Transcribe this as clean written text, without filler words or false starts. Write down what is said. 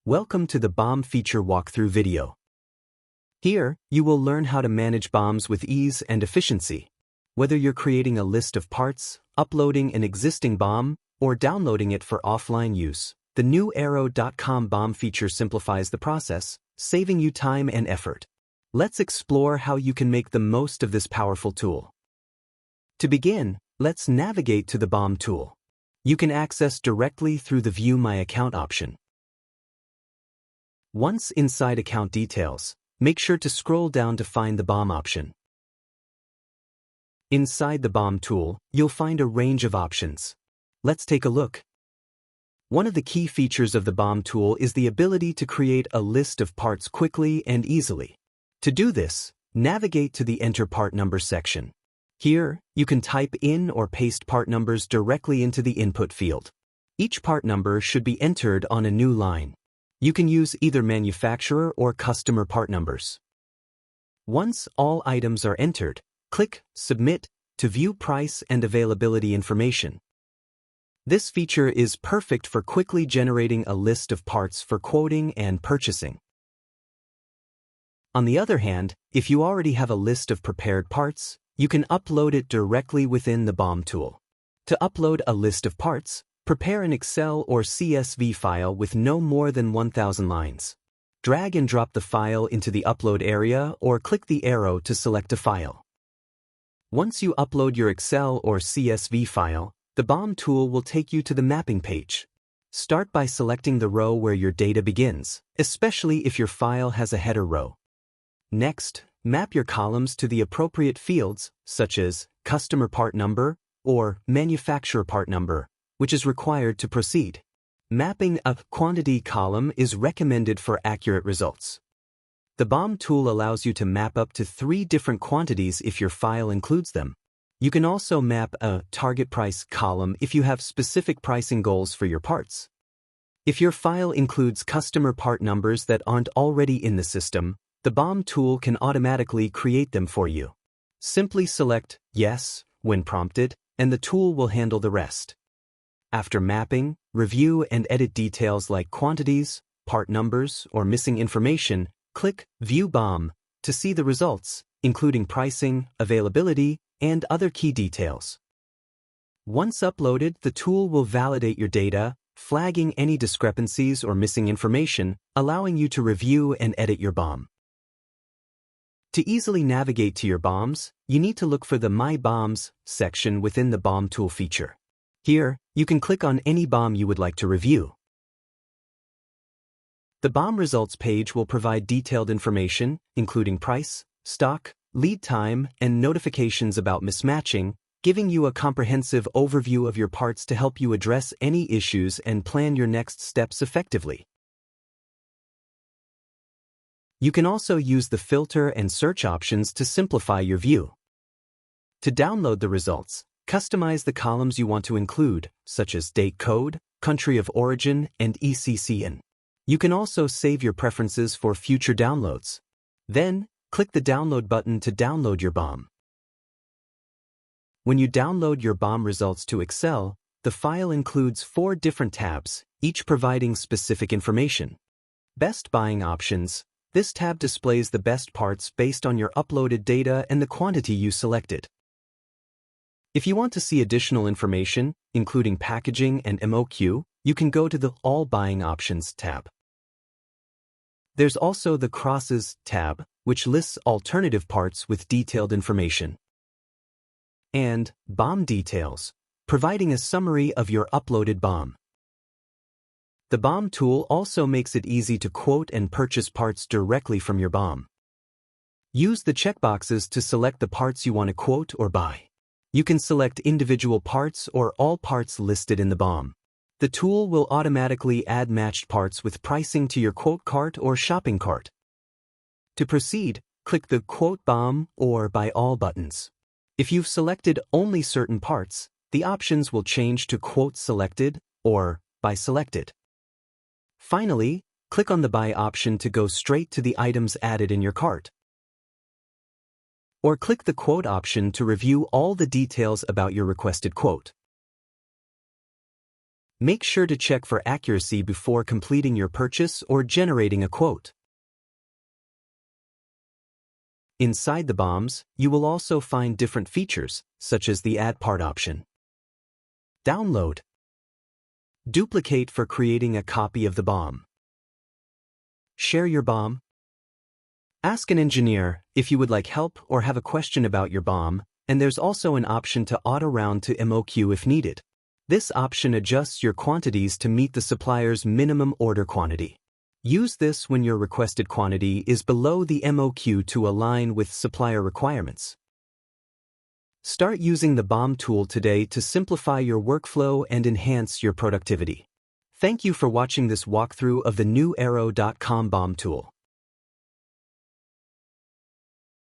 Welcome to the BOM feature walkthrough video. Here, you will learn how to manage BOMs with ease and efficiency. Whether you're creating a list of parts, uploading an existing BOM, or downloading it for offline use, the new Arrow.com BOM feature simplifies the process, saving you time and effort. Let's explore how you can make the most of this powerful tool. To begin, let's navigate to the BOM tool. You can access directly through the View My Account option. Once inside Account Details, make sure to scroll down to find the BOM option. Inside the BOM tool, you'll find a range of options. Let's take a look. One of the key features of the BOM tool is the ability to create a list of parts quickly and easily. To do this, navigate to the Enter Part Number section. Here, you can type in or paste part numbers directly into the input field. Each part number should be entered on a new line. You can use either manufacturer or customer part numbers. Once all items are entered, click Submit to view price and availability information. This feature is perfect for quickly generating a list of parts for quoting and purchasing. On the other hand, if you already have a list of prepared parts, you can upload it directly within the BOM tool. To upload a list of parts, prepare an Excel or CSV file with no more than 1,000 lines. Drag and drop the file into the upload area or click the arrow to select a file. Once you upload your Excel or CSV file, the BOM tool will take you to the mapping page. Start by selecting the row where your data begins, especially if your file has a header row. Next, map your columns to the appropriate fields, such as customer part number or manufacturer part number, which is required to proceed. Mapping a quantity column is recommended for accurate results. The BOM tool allows you to map up to 3 different quantities if your file includes them. You can also map a target price column if you have specific pricing goals for your parts. If your file includes customer part numbers that aren't already in the system, the BOM tool can automatically create them for you. Simply select Yes when prompted, and the tool will handle the rest. After mapping, review and edit details like quantities, part numbers, or missing information, click View BOM to see the results, including pricing, availability, and other key details. Once uploaded, the tool will validate your data, flagging any discrepancies or missing information, allowing you to review and edit your BOM. To easily navigate to your BOMs, you need to look for the My BOMs section within the BOM tool feature. Here, you can click on any BOM you would like to review. The BOM results page will provide detailed information, including price, stock, lead time, and notifications about mismatching, giving you a comprehensive overview of your parts to help you address any issues and plan your next steps effectively. You can also use the filter and search options to simplify your view. To download the results, customize the columns you want to include, such as date code, country of origin, and ECCN. You can also save your preferences for future downloads. Then, click the Download button to download your BOM. When you download your BOM results to Excel, the file includes 4 different tabs, each providing specific information. Best Buying Options. This tab displays the best parts based on your uploaded data and the quantity you selected. If you want to see additional information, including packaging and MOQ, you can go to the All Buying Options tab. There's also the Crosses tab, which lists alternative parts with detailed information. And BOM Details, providing a summary of your uploaded BOM. The BOM tool also makes it easy to quote and purchase parts directly from your BOM. Use the checkboxes to select the parts you want to quote or buy. You can select individual parts or all parts listed in the BOM. The tool will automatically add matched parts with pricing to your quote cart or shopping cart. To proceed, click the Quote BOM or Buy All buttons. If you've selected only certain parts, the options will change to Quote Selected or Buy Selected. Finally, click on the Buy option to go straight to the items added in your cart. Or click the Quote option to review all the details about your requested quote. Make sure to check for accuracy before completing your purchase or generating a quote. Inside the BOMs, you will also find different features, such as the Add Part option. Download. Duplicate for creating a copy of the BOM. Share your BOM. Ask an engineer if you would like help or have a question about your BOM, and there's also an option to auto-round to MOQ if needed. This option adjusts your quantities to meet the supplier's minimum order quantity. Use this when your requested quantity is below the MOQ to align with supplier requirements. Start using the BOM tool today to simplify your workflow and enhance your productivity. Thank you for watching this walkthrough of the new Aero.com BOM tool.